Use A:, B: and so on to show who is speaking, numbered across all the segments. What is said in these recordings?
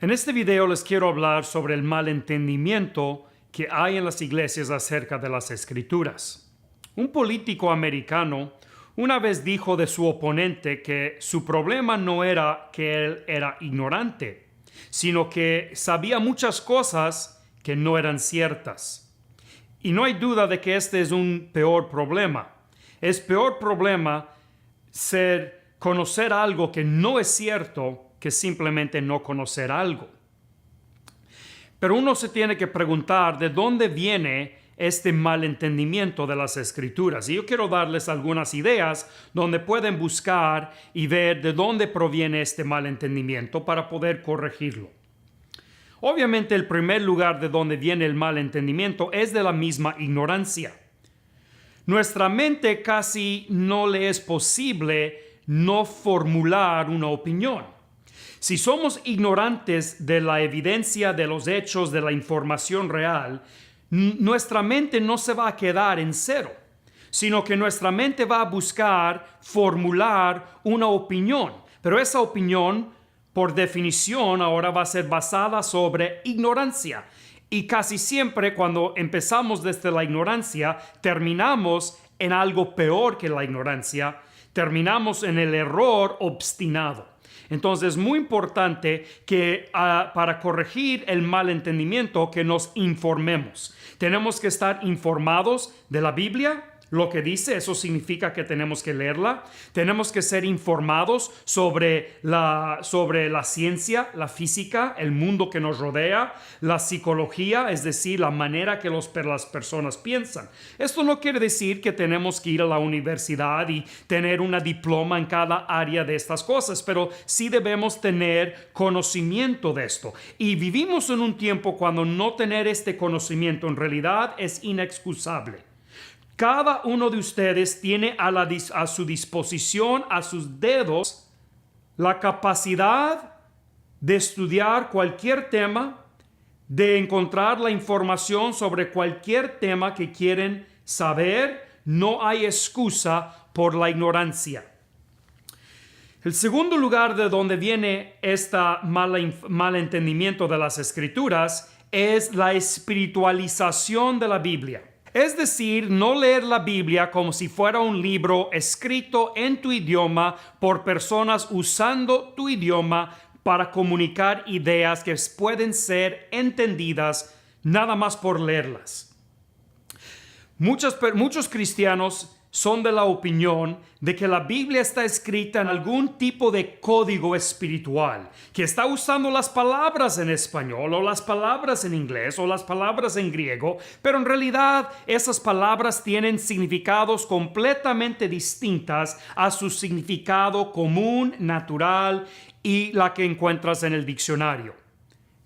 A: En este video les quiero hablar sobre el malentendimiento que hay en las iglesias acerca de las Escrituras. Un político americano una vez dijo de su oponente que su problema no era que él era ignorante, sino que sabía muchas cosas que no eran ciertas. Y no hay duda de que este es un peor problema. Es peor problema conocer algo que no es cierto que simplemente no conocer algo. Pero uno se tiene que preguntar de dónde viene este malentendimiento de las Escrituras. Y yo quiero darles algunas ideas donde pueden buscar y ver de dónde proviene este malentendimiento para poder corregirlo. Obviamente, el primer lugar de donde viene el malentendimiento es de la misma ignorancia. Nuestra mente casi no le es posible no formular una opinión. Si somos ignorantes de la evidencia, de los hechos, de la información real, nuestra mente no se va a quedar en cero, sino que nuestra mente va a buscar formular una opinión. Pero esa opinión, por definición, ahora va a ser basada sobre ignorancia. Y casi siempre cuando empezamos desde la ignorancia, terminamos en algo peor que la ignorancia. Terminamos en el error obstinado. Entonces es muy importante que para corregir el malentendimiento que nos informemos. Tenemos que estar informados de la Biblia, lo que dice, eso significa que tenemos que leerla. Tenemos que ser informados sobre la ciencia, la física, el mundo que nos rodea, la psicología, es decir, la manera que las personas piensan. Esto no quiere decir que tenemos que ir a la universidad y tener una diploma en cada área de estas cosas, pero sí debemos tener conocimiento de esto. Y vivimos en un tiempo cuando no tener este conocimiento en realidad es inexcusable. Cada uno de ustedes tiene a su disposición, a sus dedos, la capacidad de estudiar cualquier tema, de encontrar la información sobre cualquier tema que quieren saber. No hay excusa por la ignorancia. El segundo lugar de donde viene este malentendimiento de las Escrituras es la espiritualización de la Biblia. Es decir, no leer la Biblia como si fuera un libro escrito en tu idioma por personas usando tu idioma para comunicar ideas que pueden ser entendidas nada más por leerlas. Muchos cristianos son de la opinión de que la Biblia está escrita en algún tipo de código espiritual, que está usando las palabras en español o las palabras en inglés o las palabras en griego, pero en realidad esas palabras tienen significados completamente distintas a su significado común, natural y la que encuentras en el diccionario.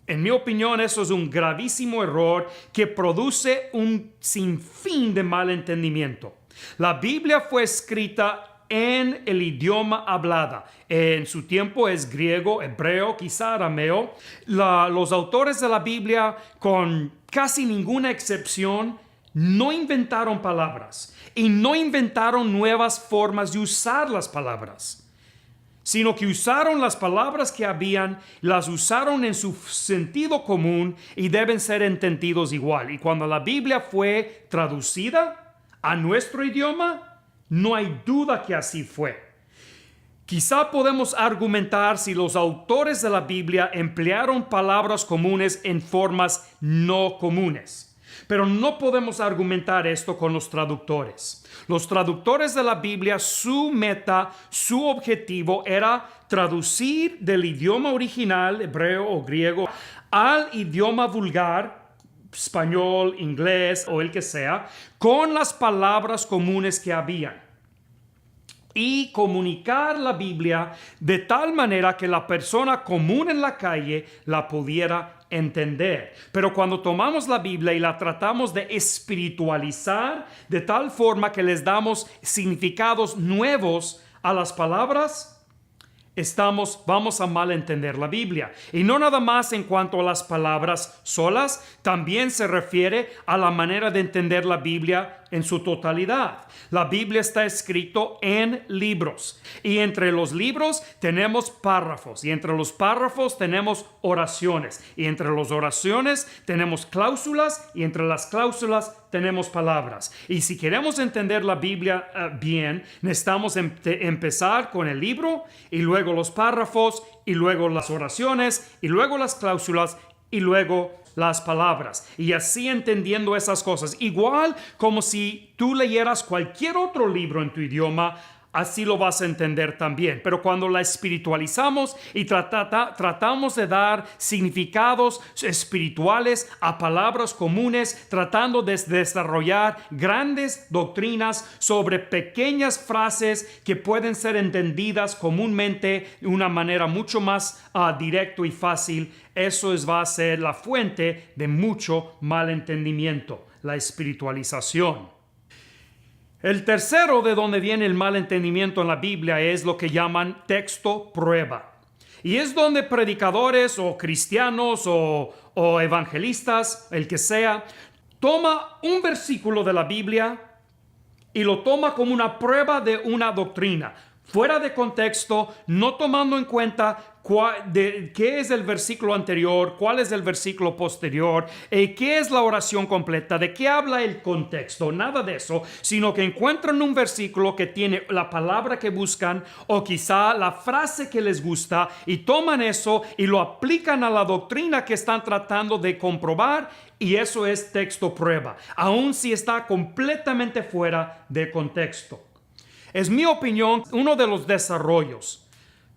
A: En mi opinión, eso es un gravísimo error que produce un sinfín de malentendimiento. La Biblia fue escrita en el idioma hablada. En su tiempo es griego, hebreo, quizá arameo. Los autores de la Biblia, con casi ninguna excepción, no inventaron palabras y no inventaron nuevas formas de usar las palabras, sino que usaron las palabras que habían, las usaron en su sentido común y deben ser entendidos igual. Y cuando la Biblia fue traducida a nuestro idioma, no hay duda que así fue. Quizá podemos argumentar si los autores de la Biblia emplearon palabras comunes en formas no comunes. Pero no podemos argumentar esto con los traductores. Los traductores de la Biblia, su meta, su objetivo era traducir del idioma original, hebreo o griego, al idioma vulgar, español, inglés o el que sea, con las palabras comunes que habían. Y comunicar la Biblia de tal manera que la persona común en la calle la pudiera entender. Pero cuando tomamos la Biblia y la tratamos de espiritualizar de tal forma que les damos significados nuevos a las palabras, vamos a malentender la Biblia. Y no nada más en cuanto a las palabras solas, también se refiere a la manera de entender la Biblia en su totalidad. La Biblia está escrito en libros y entre los libros tenemos párrafos y entre los párrafos tenemos oraciones y entre las oraciones tenemos cláusulas y entre las cláusulas tenemos palabras. Y si queremos entender la Biblia bien, necesitamos empezar con el libro y luego los párrafos y luego las oraciones y luego las cláusulas y luego las palabras. Y así entendiendo esas cosas, igual como si tú leyeras cualquier otro libro en tu idioma, así lo vas a entender también. Pero cuando la espiritualizamos y tratamos de dar significados espirituales a palabras comunes, tratando de desarrollar grandes doctrinas sobre pequeñas frases que pueden ser entendidas comúnmente de una manera mucho más directa y fácil, eso va a ser la fuente de mucho malentendimiento, la espiritualización. El tercero de donde viene el malentendimiento en la Biblia es lo que llaman texto prueba. Y es donde predicadores o cristianos o evangelistas, el que sea, toma un versículo de la Biblia y lo toma como una prueba de una doctrina, fuera de contexto, no tomando en cuenta qué es el versículo anterior, cuál es el versículo posterior, qué es la oración completa, de qué habla el contexto, nada de eso, sino que encuentran un versículo que tiene la palabra que buscan o quizá la frase que les gusta y toman eso y lo aplican a la doctrina que están tratando de comprobar, y eso es texto prueba, aun si está completamente fuera de contexto. Es mi opinión, uno de los desarrollos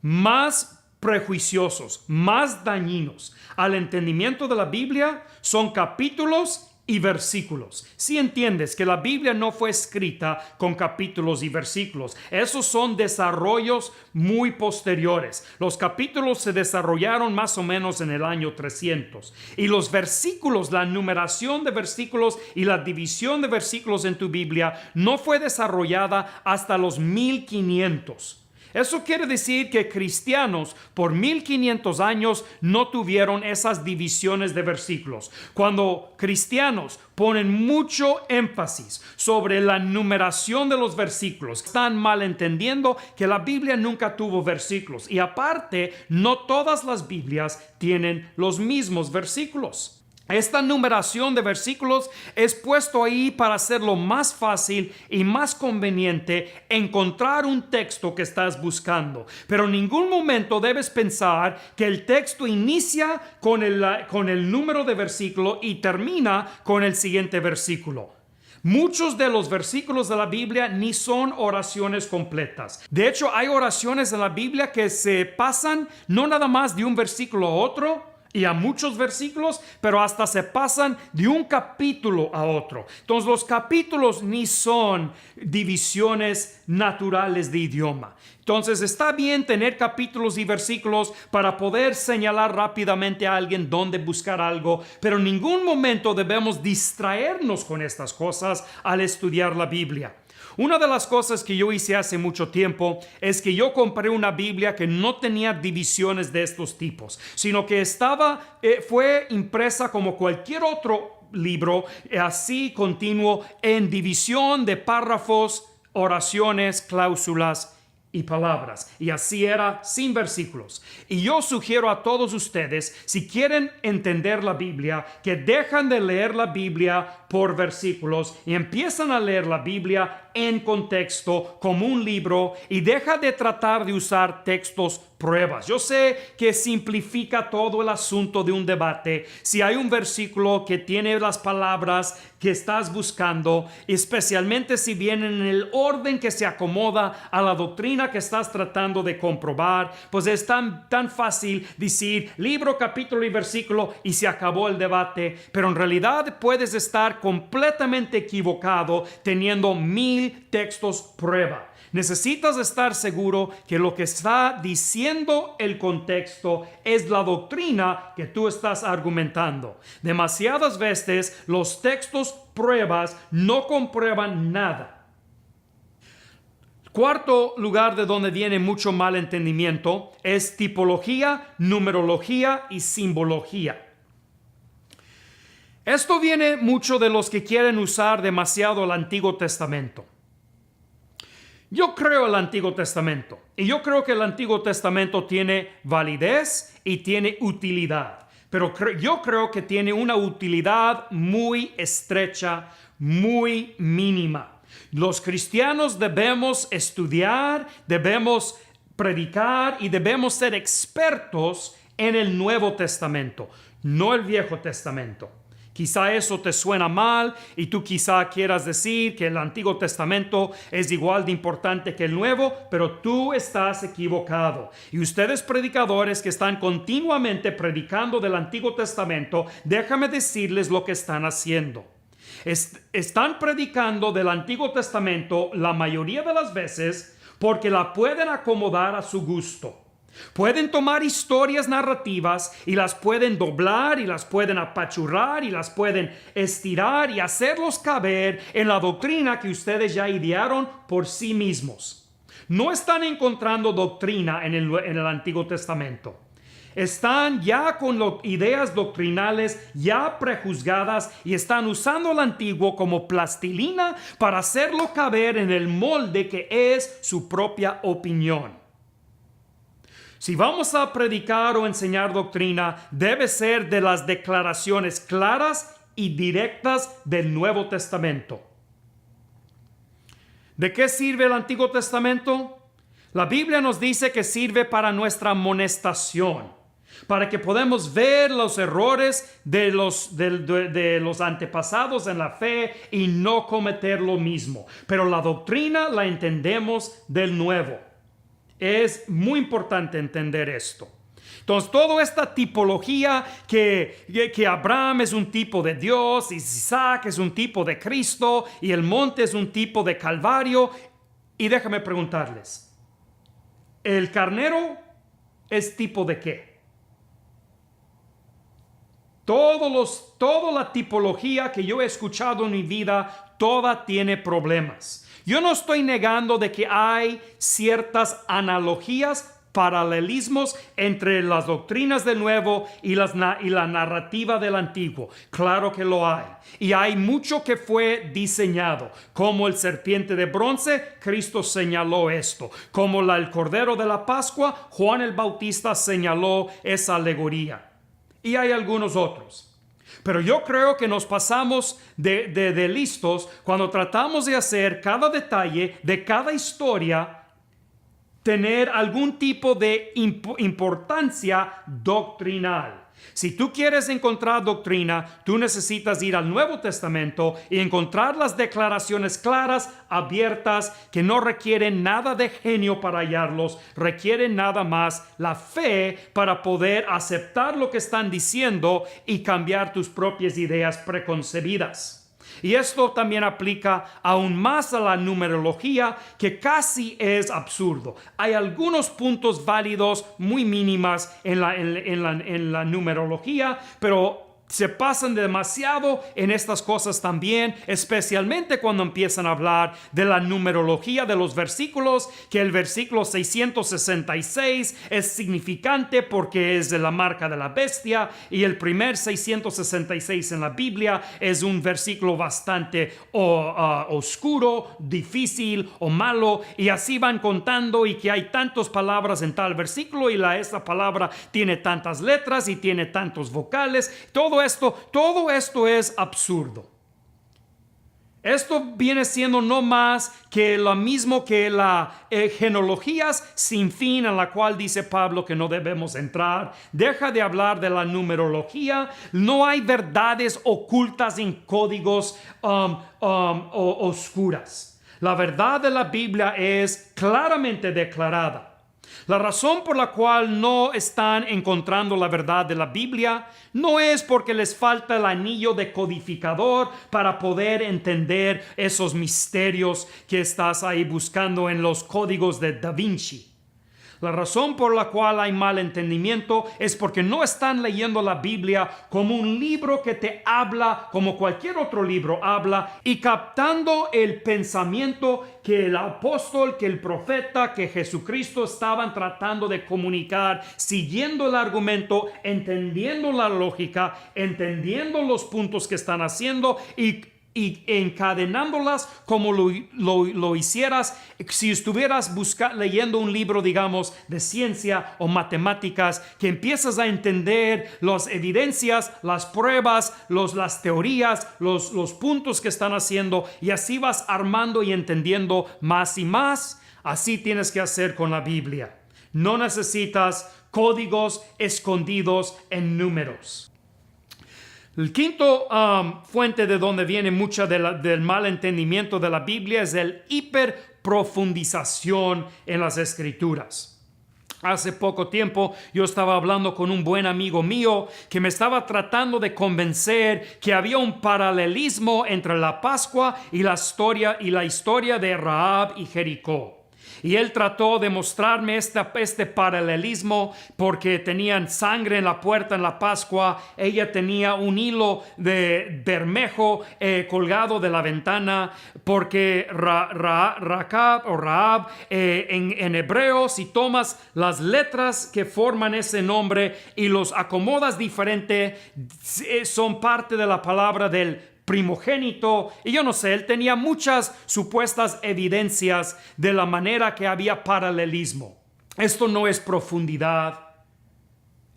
A: más prejuiciosos, más dañinos al entendimiento de la Biblia son capítulos y versículos. Si entiendes que la Biblia no fue escrita con capítulos y versículos, esos son desarrollos muy posteriores. Los capítulos se desarrollaron más o menos en el año 300 y los versículos, la numeración de versículos y la división de versículos en tu Biblia no fue desarrollada hasta los 1500. Eso quiere decir que cristianos por 1500 años no tuvieron esas divisiones de versículos. Cuando cristianos ponen mucho énfasis sobre la numeración de los versículos, están malentendiendo que la Biblia nunca tuvo versículos. Y aparte, no todas las Biblias tienen los mismos versículos. Esta numeración de versículos es puesto ahí para hacerlo más fácil y más conveniente encontrar un texto que estás buscando. Pero en ningún momento debes pensar que el texto inicia con el número de versículo y termina con el siguiente versículo. Muchos de los versículos de la Biblia ni son oraciones completas. De hecho, hay oraciones en la Biblia que se pasan no nada más de un versículo a otro, y a muchos versículos, pero hasta se pasan de un capítulo a otro. Entonces los capítulos ni son divisiones naturales de idioma. Entonces está bien tener capítulos y versículos para poder señalar rápidamente a alguien dónde buscar algo, pero en ningún momento debemos distraernos con estas cosas al estudiar la Biblia. Una de las cosas que yo hice hace mucho tiempo es que yo compré una Biblia que no tenía divisiones de estos tipos, sino que fue impresa como cualquier otro libro, así continuo, en división de párrafos, oraciones, cláusulas y palabras, y así era sin versículos. Y yo sugiero a todos ustedes, si quieren entender la Biblia, que dejan de leer la Biblia por versículos y empiezan a leer la Biblia en contexto como un libro y deja de tratar de usar textos pruebas. Yo sé que simplifica todo el asunto de un debate si hay un versículo que tiene las palabras que estás buscando, especialmente si vienen en el orden que se acomoda a la doctrina que estás tratando de comprobar, pues es tan fácil decir libro, capítulo y versículo y se acabó el debate, pero en realidad puedes estar completamente equivocado teniendo 1000 textos prueba. Necesitas estar seguro que lo que está diciendo el contexto es la doctrina que tú estás argumentando. Demasiadas veces los textos pruebas no comprueban nada. Cuarto lugar de donde viene mucho malentendimiento es tipología, numerología y simbología. Esto viene mucho de los que quieren usar demasiado el Antiguo Testamento. Yo creo el Antiguo Testamento y yo creo que el Antiguo Testamento tiene validez y tiene utilidad, pero yo creo que tiene una utilidad muy estrecha, muy mínima. Los cristianos debemos estudiar, debemos predicar y debemos ser expertos en el Nuevo Testamento, no el Viejo Testamento. Quizá eso te suena mal y tú quizá quieras decir que el Antiguo Testamento es igual de importante que el Nuevo, pero tú estás equivocado. Y ustedes predicadores que están continuamente predicando del Antiguo Testamento, déjame decirles lo que están haciendo. Están predicando del Antiguo Testamento la mayoría de las veces porque la pueden acomodar a su gusto. Pueden tomar historias narrativas y las pueden doblar y las pueden apachurrar y las pueden estirar y hacerlos caber en la doctrina que ustedes ya idearon por sí mismos. No están encontrando doctrina en el Antiguo Testamento. Están ya con ideas doctrinales ya prejuzgadas y están usando el antiguo como plastilina para hacerlo caber en el molde que es su propia opinión. Si vamos a predicar o enseñar doctrina, debe ser de las declaraciones claras y directas del Nuevo Testamento. ¿De qué sirve el Antiguo Testamento? La Biblia nos dice que sirve para nuestra amonestación, para que podamos ver los errores de los antepasados en la fe y no cometer lo mismo. Pero la doctrina la entendemos del Nuevo. Es muy importante entender esto. Entonces, toda esta tipología que Abraham es un tipo de Dios, Isaac es un tipo de Cristo y el monte es un tipo de Calvario. Y déjame preguntarles, ¿el carnero es tipo de qué? Toda la tipología que yo he escuchado en mi vida, toda tiene problemas. Yo no estoy negando de que hay ciertas analogías, paralelismos entre las doctrinas del Nuevo y la narrativa del Antiguo. Claro que lo hay. Y hay mucho que fue diseñado. Como el serpiente de bronce, Cristo señaló esto. Como el cordero de la Pascua, Juan el Bautista señaló esa alegoría. Y hay algunos otros. Pero yo creo que nos pasamos de listos cuando tratamos de hacer cada detalle de cada historia tener algún tipo de importancia doctrinal. Si tú quieres encontrar doctrina, tú necesitas ir al Nuevo Testamento y encontrar las declaraciones claras, abiertas, que no requieren nada de genio para hallarlos, requieren nada más la fe para poder aceptar lo que están diciendo y cambiar tus propias ideas preconcebidas. Y esto también aplica aún más a la numerología, que casi es absurdo. Hay algunos puntos válidos muy mínimas en la numerología, pero se pasan demasiado en estas cosas también, especialmente cuando empiezan a hablar de la numerología de los versículos, que el versículo 666 es significante porque es de la marca de la bestia, y el primer 666 en la Biblia es un versículo bastante oscuro, difícil o malo, y así van contando, y que hay tantas palabras en tal versículo, y esta palabra tiene tantas letras y tiene tantos vocales. Todo esto es absurdo. Esto viene siendo no más que lo mismo que la genealogías sin fin, en la cual dice Pablo que no debemos entrar. Deja de hablar de la numerología. No hay verdades ocultas en códigos oscuras. La verdad de la Biblia es claramente declarada. La razón por la cual no están encontrando la verdad de la Biblia no es porque les falta el anillo decodificador para poder entender esos misterios que estás ahí buscando en los códigos de Da Vinci. La razón por la cual hay mal entendimiento es porque no están leyendo la Biblia como un libro que te habla, como cualquier otro libro habla, y captando el pensamiento que el apóstol, que el profeta, que Jesucristo estaban tratando de comunicar, siguiendo el argumento, entendiendo la lógica, entendiendo los puntos que están haciendo y encadenándolas como lo hicieras si estuvieras leyendo un libro, digamos, de ciencia o matemáticas, que empiezas a entender las evidencias, las pruebas, las teorías, los puntos que están haciendo, y así vas armando y entendiendo más y más. Así tienes que hacer con la Biblia. No necesitas códigos escondidos en números. El quinto fuente de donde viene mucha del mal entendimiento de la Biblia es el hiperprofundización en las Escrituras. Hace poco tiempo yo estaba hablando con un buen amigo mío que me estaba tratando de convencer que había un paralelismo entre la Pascua y la historia de Rahab y Jericó. Y él trató de mostrarme este paralelismo porque tenían sangre en la puerta en la Pascua. Ella tenía un hilo de bermejo colgado de la ventana, porque Rahab en hebreo, si tomas las letras que forman ese nombre y los acomodas diferente, son parte de la palabra del primogénito. Y yo no sé, él tenía muchas supuestas evidencias de la manera que había paralelismo. Esto no es profundidad.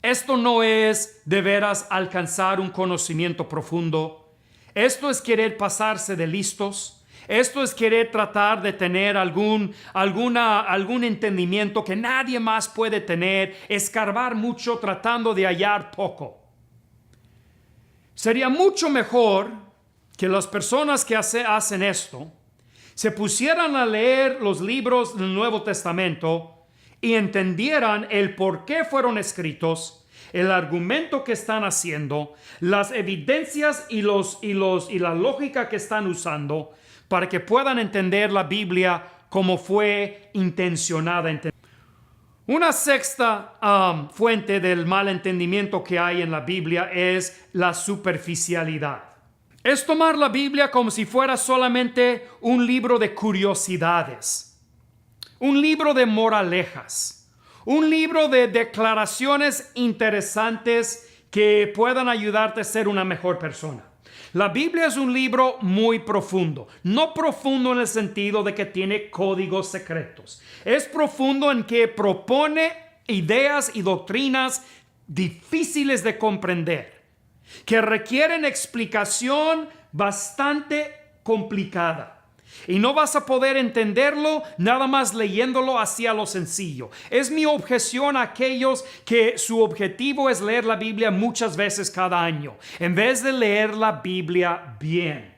A: Esto no es de veras alcanzar un conocimiento profundo. Esto es querer pasarse de listos. Esto es querer tratar de tener algún entendimiento que nadie más puede tener, escarbar mucho tratando de hallar poco. Sería mucho mejor que las personas que hacen esto se pusieran a leer los libros del Nuevo Testamento y entendieran el por qué fueron escritos, el argumento que están haciendo, las evidencias y la lógica que están usando, para que puedan entender la Biblia como fue intencionada. Una sexta fuente del mal entendimiento que hay en la Biblia es la superficialidad. Es tomar la Biblia como si fuera solamente un libro de curiosidades, un libro de moralejas, un libro de declaraciones interesantes que puedan ayudarte a ser una mejor persona. La Biblia es un libro muy profundo, no profundo en el sentido de que tiene códigos secretos. Es profundo en que propone ideas y doctrinas difíciles de comprender, que requieren explicación bastante complicada. Y no vas a poder entenderlo nada más leyéndolo hacia lo sencillo. Es mi objeción a aquellos que su objetivo es leer la Biblia muchas veces cada año, en vez de leer la Biblia bien.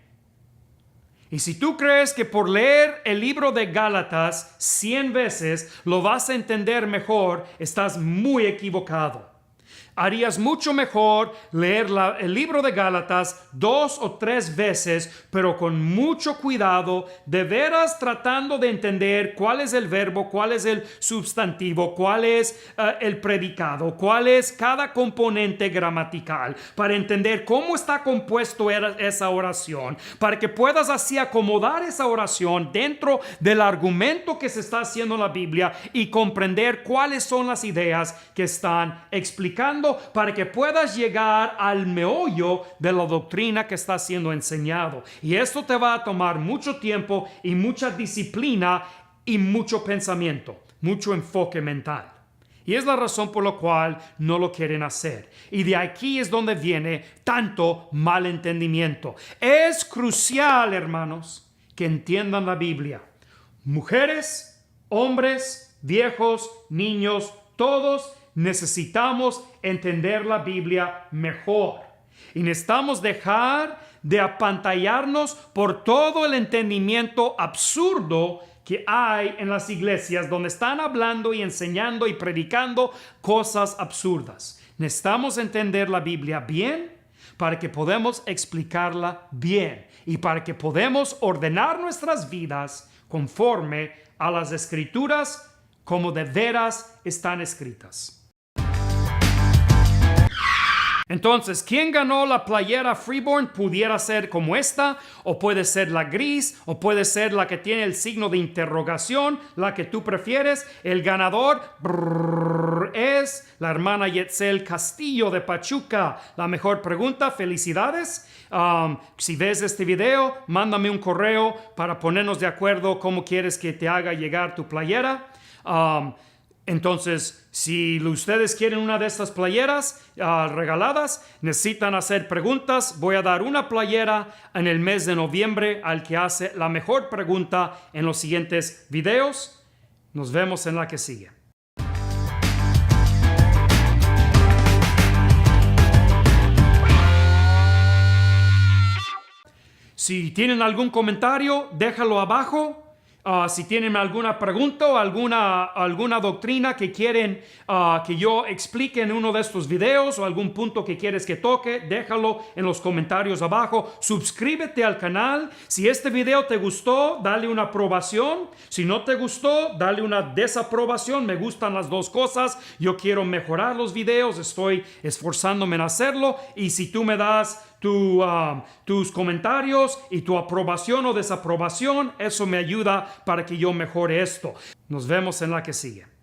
A: Y si tú crees que por leer el libro de Gálatas 100 veces lo vas a entender mejor, estás muy equivocado. Harías mucho mejor leer el libro de Gálatas 2 o 3 veces, pero con mucho cuidado, de veras tratando de entender cuál es el verbo, cuál es el sustantivo, cuál es el predicado, cuál es cada componente gramatical, para entender cómo está compuesto esa oración, para que puedas así acomodar esa oración dentro del argumento que se está haciendo en la Biblia y comprender cuáles son las ideas que están explicando, para que puedas llegar al meollo de la doctrina que está siendo enseñado. Y esto te va a tomar mucho tiempo y mucha disciplina y mucho pensamiento, mucho enfoque mental. Y es la razón por la cual no lo quieren hacer. Y de aquí es donde viene tanto malentendimiento. Es crucial, hermanos, que entiendan la Biblia. Mujeres, hombres, viejos, niños, todos necesitamos entender la Biblia mejor. Y necesitamos dejar de apantallarnos por todo el entendimiento absurdo que hay en las iglesias, donde están hablando y enseñando y predicando cosas absurdas. Necesitamos entender la Biblia bien para que podamos explicarla bien y para que podamos ordenar nuestras vidas conforme a las Escrituras como de veras están escritas. Entonces, ¿quién ganó la playera Freeborn? Pudiera ser como esta, o puede ser la gris, o puede ser la que tiene el signo de interrogación, la que tú prefieres. El ganador es la hermana Yetzel Castillo de Pachuca. La mejor pregunta, felicidades. Si ves este video, mándame un correo para ponernos de acuerdo cómo quieres que te haga llegar tu playera. Entonces, si ustedes quieren una de estas playeras regaladas, necesitan hacer preguntas. Voy a dar una playera en el mes de noviembre al que hace la mejor pregunta en los siguientes videos. Nos vemos en la que sigue. Si tienen algún comentario, déjalo abajo. Si tienen alguna pregunta o alguna doctrina que quieren que yo explique en uno de estos videos o algún punto que quieres que toque, déjalo en los comentarios abajo. Suscríbete al canal. Si este video te gustó, dale una aprobación. Si no te gustó, dale una desaprobación. Me gustan las dos cosas. Yo quiero mejorar los videos. Estoy esforzándome en hacerlo. Y si tú me das tus comentarios y tu aprobación o desaprobación, eso me ayuda para que yo mejore esto. Nos vemos en la que sigue.